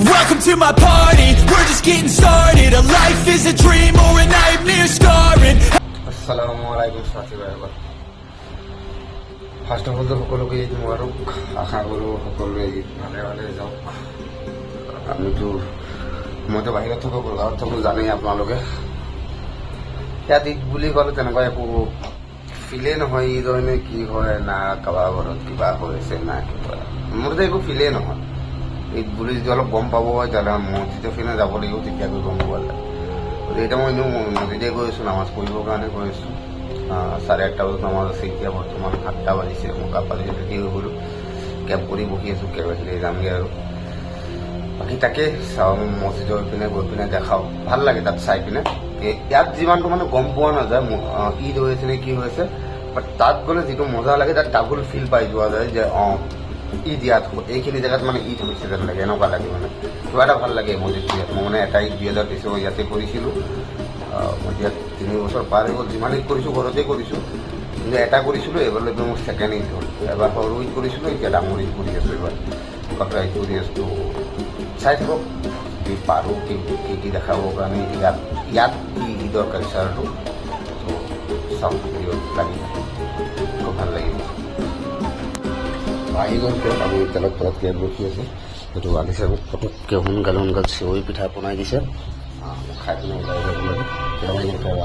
Welcome to my party, we're just getting started. A life is a dream or a nightmare scarring. Assalamualaikum warahmatullahi wabarakatuh. First of all, সকলোকে ঈদ মোবারক। আশা কৰোঁ সকলোৱে ঈদ ভালে ভালে যাওক। মইতো বাহিৰত থাকোঁ, গাঁৱত থাকোঁ, জানেই আপোনালোকে। ইয়াত ঈদ বুলি ক'লে তেনেকুৱা একো ফিলেই নহয়, ঈদ হয় নে কি হয়, না কাৰোবাৰ ঘৰত কিবা হৈছে না কিবা, মোৰতো একো ফিলেই নহয়। ঈদ বুলি যদি অলপ গম পাব হয় তেতিয়াহ'লে মছজিদৰ পিনে যাব লাগিব, তেতিয়াকৈ গম পোৱা যায়। এতিয়া মই এনেও মছজিদে গৈ আছোঁ, নামাজ পঢ়িবৰ কাৰণে গৈ আছোঁ। 8:30 বজাত নামাজ আছে, এতিয়া বৰ্তমান 7টা বাজিছে। মই কাপা যদি ৰেডি হৈ গ'লোঁ, কেব কৰি বহি আছোঁ, কেব আহিলে যামগৈ আৰু। বাকী তাকে চাওঁ, মছজিদৰ পিনে গৈ পিনে দেখাওঁ, ভাল লাগে তাত চাই পিনে। ইয়াত যিমানটো মানে গম পোৱা নাযায় ঈদ হৈ আছে নে কি হৈ আছে, বাট তাত গ'লে যিটো মজা লাগে, তাত ডাবল ফিল পাই যোৱা যায় যে ঈদ ইয়াত এইখিনি জেগাত মানে ঈদ হৈছে যেন লাগে, এনেকুৱা লাগে মানে কিবা এটা ভাল লাগে মছজিদটো ইয়াত। মই মানে এটা ঈদ 2023 ইয়াতে কৰিছিলোঁ। মই ইয়াত 3 বছৰ পাৰ হৈ গ'ল। যিমান ঈদ কৰিছোঁ ঘৰতে কৰিছোঁ, কিন্তু এটা কৰিছিলোঁ, এইবাৰলৈকে মোৰ ছেকেণ্ড ঈদ হ'ল। এবাৰ সৰু ঈদ কৰিছিলোঁ, এতিয়া ডাঙৰ ঈদ কৰি আছোঁ, এইবাৰ বাকৰা ঈদ কৰি আছোঁ। চাই থাকক যদি পাৰোঁ কি দেখাবৰ কাৰণে ইয়াত কি ঈদৰ কালচাৰটো চাওঁ, ভিডিঅ'ত লাগি খুব ভাল লাগিব। আহি গ'ল আমি তেলত তলত কেব ৰখি আছোঁ। সেইটো আনিছে পটককৈ সোনকালে চেৱৈ পিঠা বনাই দিছে, খাই পিনে ওলাই যাব লাগে।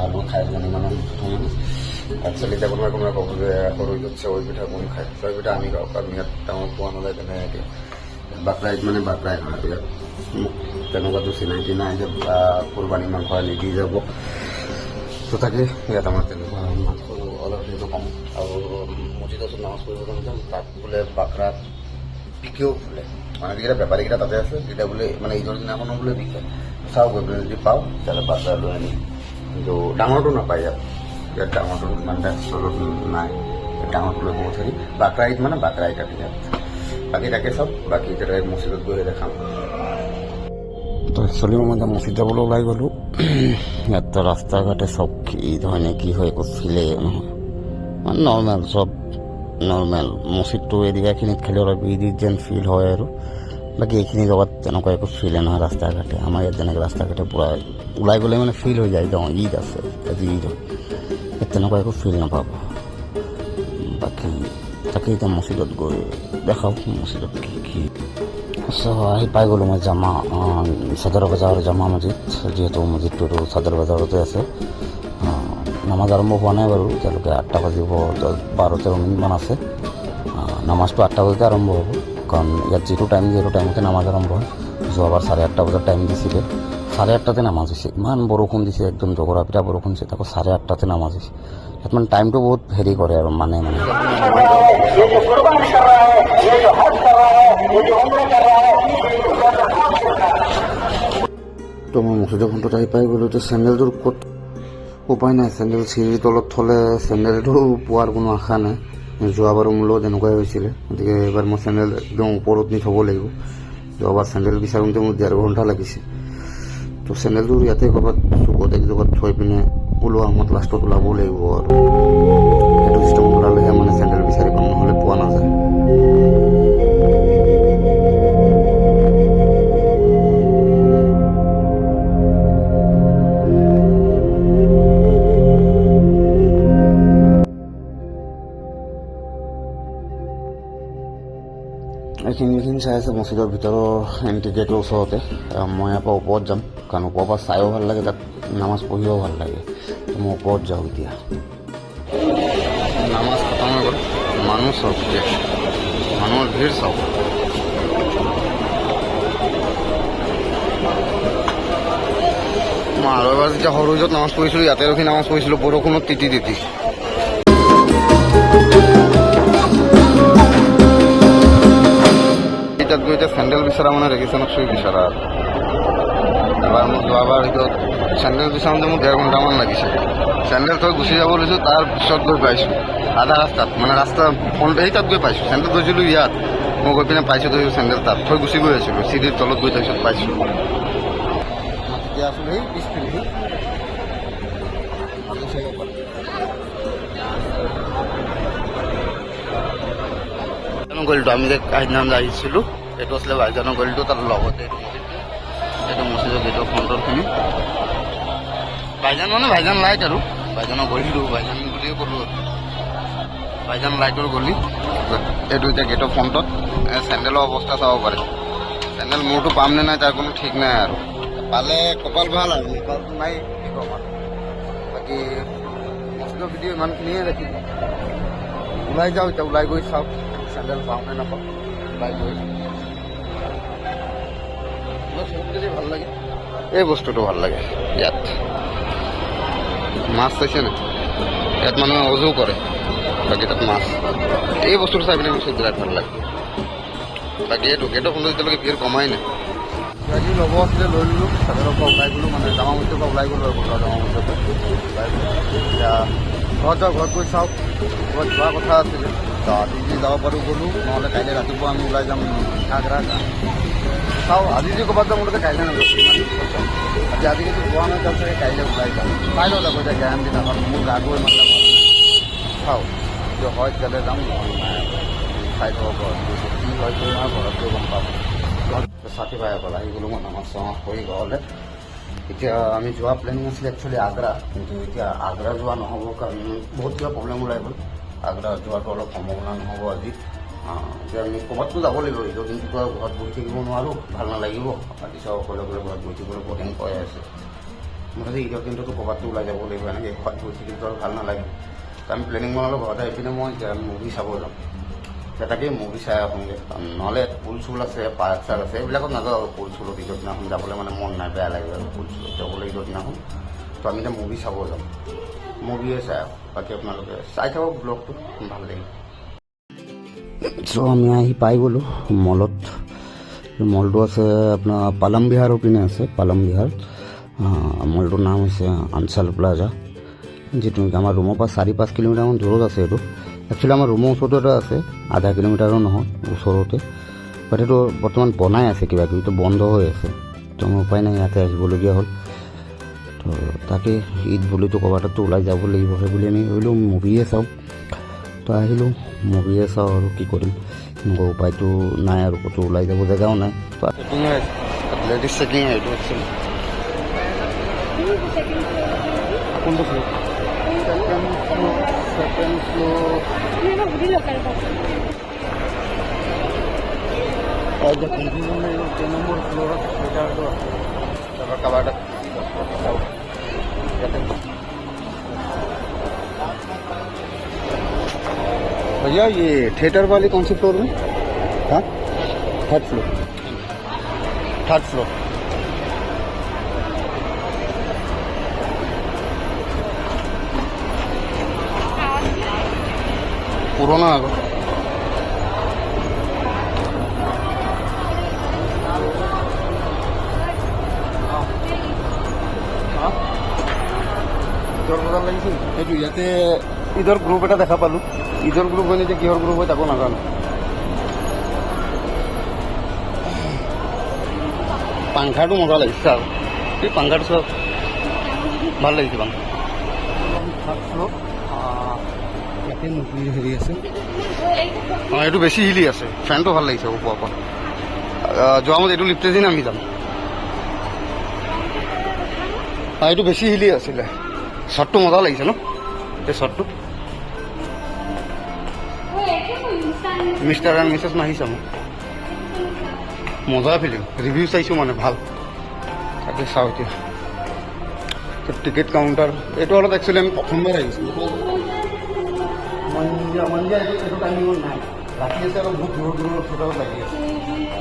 আলু খাই মানে একচুৱেলি এতিয়া কোনোবাই ক'ব যে সৰু ঈদত চেৱৈ পিঠা কোন খায়। চেৱৈ পিঠা আমি খাওঁ, কাৰণ ইয়াত ডাঙৰ পোৱা নাযায় তেনেকৈ। বাকৰা ঈদ মানে বাকৰাই খাওঁ, ইয়াত মোক তেনেকুৱাতো চিনাকি নাই যে কোৰবানী মাংস আনি দি যাব। তো তাকে ইয়াত আমাৰ তেনেকুৱা মাংস অলপ সেইটো কম। আৰু মছজিদত নামাজ পঢ়িব যাম, তাত বোলে বাকৰা বিকেও বোলে, মানে যিকেইটা বেপাৰীকেইটা তাতে আছে, তেতিয়া বোলে মানে ঈদৰ দিনাখনো বোলে বিকে। চাওঁ গৈ পেলাই যদি পাওঁ তেতিয়াহ'লে বাকৰা লৈ আনি, কিন্তু ডাঙৰটো নাপায় ইয়াত ডাঙৰটো ইমান চলত নাই, ডাঙৰটো লৈ বহুত হেৰি। বাকৰা ঈদ মানে বাকৰা ঈদ ইয়াত। বাকী তাকে চাওক, বাকী এতিয়া মছজিদত গৈ দেখাম। তো একচুৱেলি মই এতিয়া মছজিদ যাবলৈ ওলাই গ'লোঁ। ইয়াত ৰাস্তা ঘাটে চব ঈদ হয় নে কি হয় একো ফিলেই নহয়, মানে নৰ্মেল, চব নৰ্মেল। মছজিদটো এৰিয়াখিনিত খালি অলপ ঈদ যেন ফিল হয় আৰু বাকী এইখিনি জেগাত তেনেকুৱা একো ফিলে নহয় ৰাস্তা ঘাটে। আমাৰ ইয়াত যেনেকৈ ৰাস্তা ঘাটে পূৰা ওলাই গ'লে মানে ফিল হৈ যায় যে ঈদ আছে, আজি ঈদ হয়, তেনেকুৱা একো ফিল নাপাব। বাকী তাকে এতিয়া মছজিদত গৈ দেখাওঁ মছজিদত কি আহি পাই গ'লোঁ মই চাদৰ বজাৰ জামা মছজিদ। যিহেতু মছজিদটো চাদৰ বজাৰতে আছে। নামাজ আৰম্ভ হোৱা নাই বাৰু এতিয়ালৈকে, 8টা বাজিব 12-13 মিনিটমান আছে। নামাজটো 8টা বজাতে আৰম্ভ হ'ব, কাৰণ ইয়াত যিটো টাইমতে নামাজ আৰম্ভ হয়। যোৱাবাৰ 8:30 বজাত টাইম দিছিলে, 8:30টাতে নামাজ হৈছে। ইমান বৰষুণ দিছে, একদম জগৰা পিঠা বৰষুণ দিছে, তাকো 8:30টাতে নামাজ হৈছে। ইয়াত মানে টাইমটো বহুত হেৰি কৰে আৰু মানে তো মই মছজিদৰ ফোনটোত আহি পাই গ'লোঁ। তো চেণ্ডেলযোৰ ক'ত, উপায় নাই, চেণ্ডেল চিৰিৰ তলত থ'লে চেণ্ডেলটো পোৱাৰ কোনো আশা নাই। যোৱাবাৰো মোৰ লগত এনেকুৱাই হৈছিলে, গতিকে এইবাৰ মই চেণ্ডেল একদম ওপৰত নি থ'ব লাগিব। যোৱাবাৰ চেণ্ডেল বিচাৰোঁতে মোৰ 1.5 ঘণ্টা লাগিছে। তো চেণ্ডেলযোৰ ইয়াতে ক'ৰবাত চুকত এক জেগাত থৈ পিনে ওলোৱা সময়ত লাষ্টত ওলাব লাগিব আৰু সেইটো চিষ্টেমত ওলালেহে মানে চেণ্ডেল বিচাৰি পাম, নহ'লে পোৱা নাযায়। এইখিনি চাই আছে মছজিদৰ ভিতৰৰ এণ্ট্ৰি গেটৰ ওচৰতে। মই ইয়াৰ পৰা ওপৰত যাম, কাৰণ ওপৰৰ পৰা চাইও ভাল লাগে, তাত নামাজ পঢ়িও ভাল লাগে। মই ওপৰত যাওঁ এতিয়া। নামাজ খতম হৈ গ'ল, মানুহ চাওক, মানুহৰ ভিৰ চাওক। মই আৰু এবাৰ যেতিয়া সৰু ঈদত নামাজ পঢ়িছিলোঁ, ইয়াতে ৰখি নামাজ পঢ়িছিলোঁ, বৰষুণত তিতি তাত গৈ এতিয়া চেণ্ডেল বিচৰা মানে ৰেগিষ্টানত চুই বিচৰা। এবাৰ মোৰ যোৱাবাৰ ঈদত চেণ্ডেল বিচাৰোঁতে মোৰ 1.5 ঘণ্টামান লাগিছে। চেণ্ডেল থৈ গুচি যাব লৈছোঁ, তাৰ পিছত গৈ পাইছোঁ আধা ৰাস্তাত, মানে ৰাস্তা এই তাত গৈ পাইছোঁ। চেণ্ডেল গৈছিলোঁ ইয়াত, মই গৈ পিনে পাইছোঁ তো চেণ্ডেল তাত থৈ গুচি গৈ আছিলোঁ, চিৰিৰ তলত গৈ তাৰপিছত পাইছোঁ। তেতিয়া আছিলোঁ সেই পিছপিনে গলিটো আমি যে সেইদিনাখন আহিছিলোঁ, এইটো আছিলে ভাইজানৰ গলিটো, তাৰ লগতে এইটো মছজিদৰ গেটৰ ফ্ৰণ্টৰখিনি ভাইজান মানে ভাইজান লাইট আৰু ভাইজানৰ গলিটো ভাইজান বুলিয়ে ক'লোঁ ভাইজান লাইটৰ গলি এইটো এতিয়া গেটৰ ফ্ৰণ্টত চেণ্ডেলৰ অৱস্থা চাব পাৰে চেণ্ডেল মোৰতো পাম নে নাই তাৰ কোনো ঠিক নাই আৰু পালে কপাল ভাল আৰু কপালটো নাই কি ক'ম আৰু বাকী মছজিদৰ ভিডিঅ' ইমানখিনিয়ে ৰাখিব ওলাই যাওঁ এতিয়া ওলাই গৈ চাওক চেণ্ডেল পাওঁ নে নাপাওঁ ওলাই গৈ ভাল লাগে এই বস্তুটো ভাল লাগে ইয়াত মাছ চাইছে নাই ইয়াত মানুহে অজু কৰে বাকী তাত মাছ এই বস্তুটো চাই পেলাই মোৰ বিৰাট ভাল লাগে বাকী এইটো গেটৰ ফোনটো যেতিয়ালৈকে ভিৰ কমাই নাই আজি ল'ব আছিলে লৈ ল'লোঁ চাদৰৰ পৰা ওলাই গ'লোঁ মানে জামা মছজিদৰ পৰা ওলাই গ'লোঁ আৰু বজাৰ জামা মছজিদৰ পৰা ওলাই গ'লোঁ এতিয়া ঘৰত যাওঁ ঘৰত গৈ চাওক ক'ৰবাত যোৱা কথা আছিলে আজি যদি যাব পাৰোঁ গ'লোঁ নহ'লে কাইলৈ ৰাতিপুৱা আমি ওলাই যাম আগ্ৰা চাওঁ আজি যদি ক'ৰবাত যাম মোৰতে কাইলৈ নাযাওঁ আজি কিন্তু যোৱা নাই যাম চাগে কাইলৈ ওলাই যাম চাই লওঁ যাব এতিয়া গেৰাণ্টি নাপাম মোৰ গাটো ইমান যাব চাওঁ যদি হয় তেতিয়াহ'লে যাম চাই থ'ব পাৰোঁ কি হয় কৰি মই ঘৰত গৈ গম পাম ছাতি পাই অকল আহি গ'লোঁ মই নামাজ চামাজ কৰি ঘৰলৈ এতিয়া আমি যোৱা প্লেনিং আছিলে একচুৱেলি আগ্ৰা কিন্তু এতিয়া আগ্ৰা যোৱা নহ'ব কাৰণ বহুত কিবা প্ৰব্লেম ওলাই গ'ল আগ্ৰা যোৱাটো অলপ সম্ভাৱনা নহ'ব আজি এতিয়া আমি ক'ৰবাততো যাব লাগিব এইটো কিন্তু ঘৰত বহি থাকিব নোৱাৰোঁ ভাল নালাগিব আজি চব অকলে অকলে ঘৰত বহি থাকিবলৈ বৰিং হৈ আছে মুঠতে ঈদৰ দিনটোতো ক'ৰবাততো ওলাই যাব লাগিব এনেকৈ ঘৰত বহি থাকিলেতো আৰু ভাল নালাগে আমি প্লেনিং বনালোঁ ঘৰতে আহি পিনে মই এতিয়া মুভি চাব যাম তাকেই মুভি চাই আহোঁগৈ নহ'লে পুল চুল আছে পাৰ্ক চাৰ্ক আছে এইবিলাকত নাযাওঁ আৰু পুল চুলত ঈদৰ দিনাখন যাবলৈ মানে মন নাই বেয়া লাগে আৰু পুল চুলত যাবলৈ ঈদৰ দিনাখন তো আমি এতিয়া মুভি চাব যাম মুভিয়ে চাই আহোঁ বাকী আপোনালোকে চাই থাকক ব্লগটো ভাল লাগিব চ' আমি আহি পাই গ'লোঁ মলত মলটো আছে আপোনাৰ পালম বিহাৰৰ পিনে আছে পালম বিহাৰ মলটোৰ নাম হৈছে আনচাল প্লাজা যিটো নেকি আমাৰ ৰুমৰ পৰা 4-5 কিলোমিটাৰমান দূৰত আছে এইটো একচুৱেলি আমাৰ ৰুমৰ ওচৰতে এটা আছে আধা কিলোমিটাৰো নহয় ওচৰতে বাট এইটো বৰ্তমান বনাই আছে কিবা কিবি বন্ধ হৈ আছে তো মোৰ উপায় নাই ইয়াতে আহিবলগীয়া হ'ল তো তাকে ঈদ বুলিতো ক'ৰবাতো ওলাই যাব লাগিব সেই বুলি আমি ভাবিলোঁ মুভিয়ে চাওঁ তো আহিলোঁ মুভিয়ে চাওঁ আৰু কি কৰিম এনেকুৱা উপায়টো নাই আৰু ক'তো ওলাই যাব জেগাও নাই লেডিজ চেকিং এইটো একচুৱেলি কোনটো ফ্ল'ৰ সেকেন্ড ফ্ল'ৰ নম্বৰ ফ্ল'ৰত থিয়েটাৰটো আছে তাৰপৰা কাৰোবাৰ भैया ये थिएटर वाली कौन सी फ्लोर में हाँ थर्ड फ्लोर पुराना आगो এইটো ইয়াতে ঈদৰ গ্ৰুপ এটা দেখা পালোঁ ঈদৰ গ্ৰুপ হয় নেকি কিহৰ গ্ৰুপ হয় তাকো নাজানো পাংখাটো মজা লাগিছে আৰু এই পাংখাটো চব ভাল লাগিছে পাংখা ইয়াতে নতুন হেৰি আছে অঁ এইটো বেছি হিলি আছে ফেনটো ভাল লাগিছে ওপৰৰ পৰা যোৱা মত এইটো লিফ্টেদি নামি যাম এইটো বেছি হিলি আছিলে শ্বটটো মজা লাগিছে ন এই শ্বটটো মিষ্টাৰ এণ্ড মিছেছ মাহি চাম মজা ফিল্ম ৰিভিউ চাইছোঁ মানে ভাল তাকে চাওঁ এতিয়া টিকেট কাউণ্টাৰ এইটো অলপ একচুৱেলি আমি প্ৰথমবাৰ আহিছোঁ মঞ্জিয়া এইটো টাইমিঙত নাই ৰাতি আছে অলপ বহুত দূৰৰ দূৰৰ থিয়েটাৰত লাগি আছে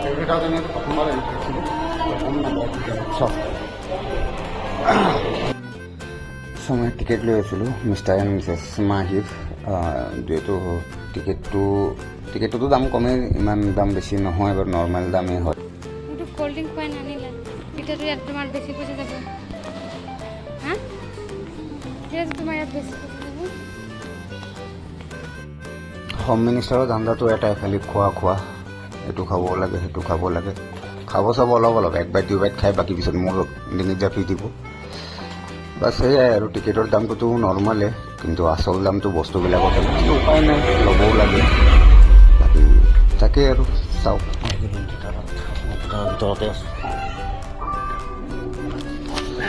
সেইকেইটাত আমি প্ৰথমবাৰ আহিছিলোঁ চব মই টিকেট লৈ আছিলোঁ মিষ্টাৰ এণ্ড মিছেছ মাহিৰ যিহেতু টিকেটটোতো দাম কমেই ইমান দাম বেছি নহয় বাৰু নৰ্মেল দামেই হয় কোল্ড ড্ৰিঙ্ক খুৱাই নানিলা এতিয়াতো ইয়াত তোমাৰ বেছি পইচা যাব হা এতিয়া তোমাৰ ইয়াত বেছি পইচা যাব হোম মিনিষ্টাৰৰ ধান্দাটো এটাই খালি খোৱা এইটো খাব লাগে সেইটো খাব লাগে খাব চাব অলপ 1 বাইট 2 বাইট খাই বাকী পিছত মোৰ ডিঙিত জাপি দিব বাছ সেয়াই আৰু টিকেটৰ দামটোতো নৰ্মালে কিন্তু আচল দামটো বস্তুবিলাকৰ উপায় নাই ল'বও লাগে বাকী তাকেই আৰু চাওক ভিতৰতে আছোঁ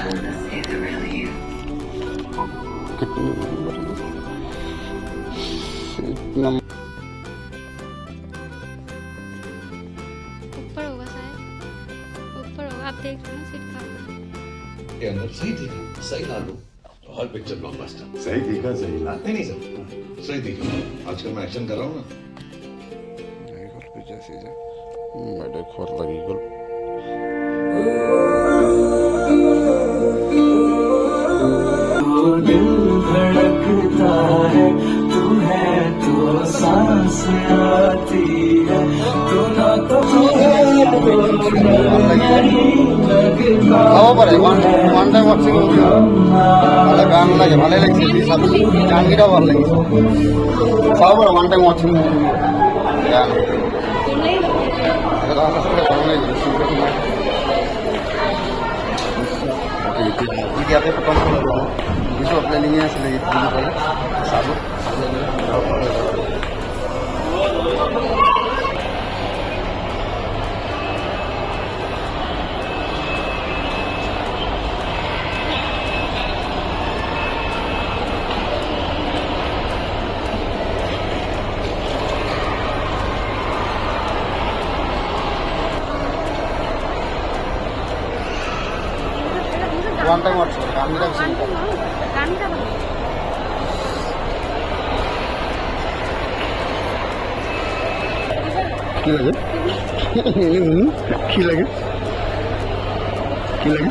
ऊपर होगा शायद, ऊपर होगा, आप देख लो ना सीट कहाँ पर है। के अंदर सही दिखा, सही ला लो तो हर पिक्चर ब्लॉकबस्टर। सही दिखा सही ला नहीं नहीं सर, सही दिखा। आजकल मैं एक्शन कर रहा हूँ ना। मैंने खोल लगी गल दिल धड़कता है तू है तो सांस आती है तू ना तो খাব পাৰে ওৱান টাইম ৱাচিং ভালে গান লাগে ভালে লাগিছে গানকেইটাও ভাল লাগিছে চাব পাৰে ওৱান টাইম ৱাচিং গান ইয়াতে খতম কৰিলোঁ কিছু প্লেনিঙে আছিলে ঈদ বুলি ক'লে চালোঁ ওৱান টাইম ৱাচিং গানকেইটা বেছি গানটা ভালো। কি লাগে কি লাগে কি লাগে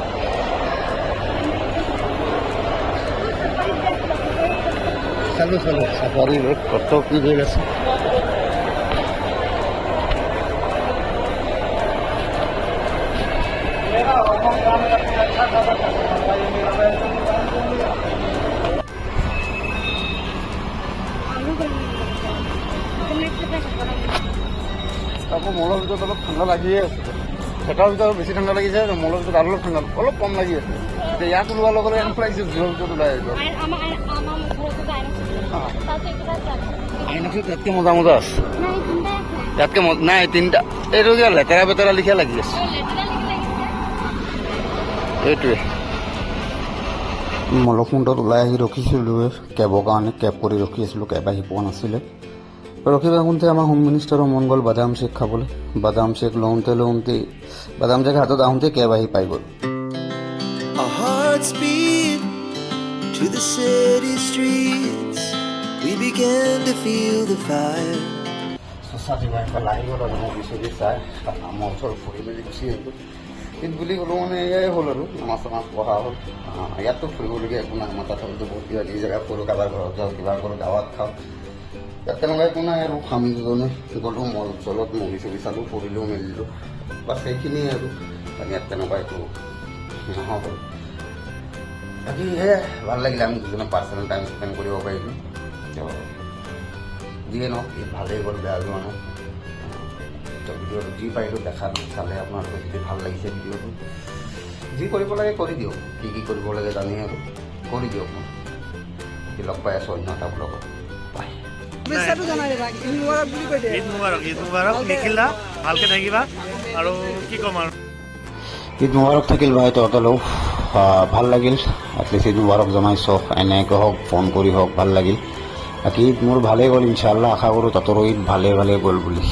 চালো চালো সাফারি রোড কত কি হয়ে গেছে তারপর মলৰ ভিতৰত অলপ ঠাণ্ডা লাগিয়ে আছে সেটাৰ ভিতৰত বেছি ঠাণ্ডা লাগিছে আৰু মলৰ ভিতৰত আৰু অলপ ঠাণ্ডা অলপ কম লাগি আছে এতিয়া ইয়াত ওলোৱাৰ লগে লগে এনেকুৱা লাগিছে জোৰৰ ভিতৰত ওলাই আহিব আইনক্সত তাতকৈ মজা মজা আছে তাতকৈ নাই তিনিটা এইটো কিবা লেতেৰা বেতেৰা লিখা লাগি আছে এইটোৱে মলকুণ্ডত ওলাই আহি ৰখিছিলোঁ কেবৰ কাৰণে কেব কৰি ৰখি আছিলোঁ কেব আহি পোৱা নাছিলে ৰখি থাকোঁতে আমাৰ হোম মিনিষ্টাৰৰ মন গ'ল বাদাম শ্বেক খাবলৈ বাদাম শ্বেক লওঁতে বাদাম শ্বেক হাতত আহোঁতে কেব আহি পাই গ'ল Our hearts beat to the city streets. We began to feel the fire. চাই আমাৰ ওচৰত ফুৰি মেলি গুচি আহিলোঁ ঈদ বুলি ক'লোঁ মানে এয়াই হ'ল আৰু নামাজ চামাজ পঢ়া হ'ল ইয়াততো ফুৰিবলগীয়া একো নাই আমাৰ তাত হয়তো বহুত কিবা কিবি জেগা ফুৰোঁ কাৰোবাৰ ঘৰত যাওঁ কিবা কৰোঁ গাঁৱত খাওঁ ইয়াত তেনেকুৱা একো নাই আৰু আমি দুজনে গ'লোঁ মল চলত মুভি চুভি চালোঁ পঢ়িলোঁ মেলিলোঁ বাছ সেইখিনিয়ে আৰু ইয়াত তেনেকুৱা একো নহ'ব বাকী সেয়াই ভাল লাগিলে আমি দুজনে পাৰ্চনেল টাইম স্পেণ্ড কৰিব পাৰিলোঁ যিয়ে নহওক ঈদ ভালেই গ'ল বেয়া যোৱা নাই ভিডিঅ'টো যি পাৰিলোঁ দেখা চালে আপোনালোকে যদি ভাল লাগিছে ভিডিঅ'টো যি কৰিব লাগে কৰি দিয়ক কি কি কৰিব লাগে জানি আৰু কৰি দিয়ক মই লগ পাই আছোঁ অন্য এটা ব্লগত বাই ঈদ মুবাৰক নিখিলা ভালকৈ থাকিবা আৰু কি ক'ম আৰু ঈদ মুবাৰক থাকিল ভাই তহঁতলৈও ভাল লাগিল এটলিষ্ট ঈদ মুবাৰক জনাইছ এনেকৈ হওক ফোন কৰি হওক ভাল লাগিল বাকী ঈদ মোৰ ভালেই গ'ল ইনশাআল্লাহ আশা কৰোঁ তহঁতৰো ঈদ ভালে ভালে গ'ল বুলি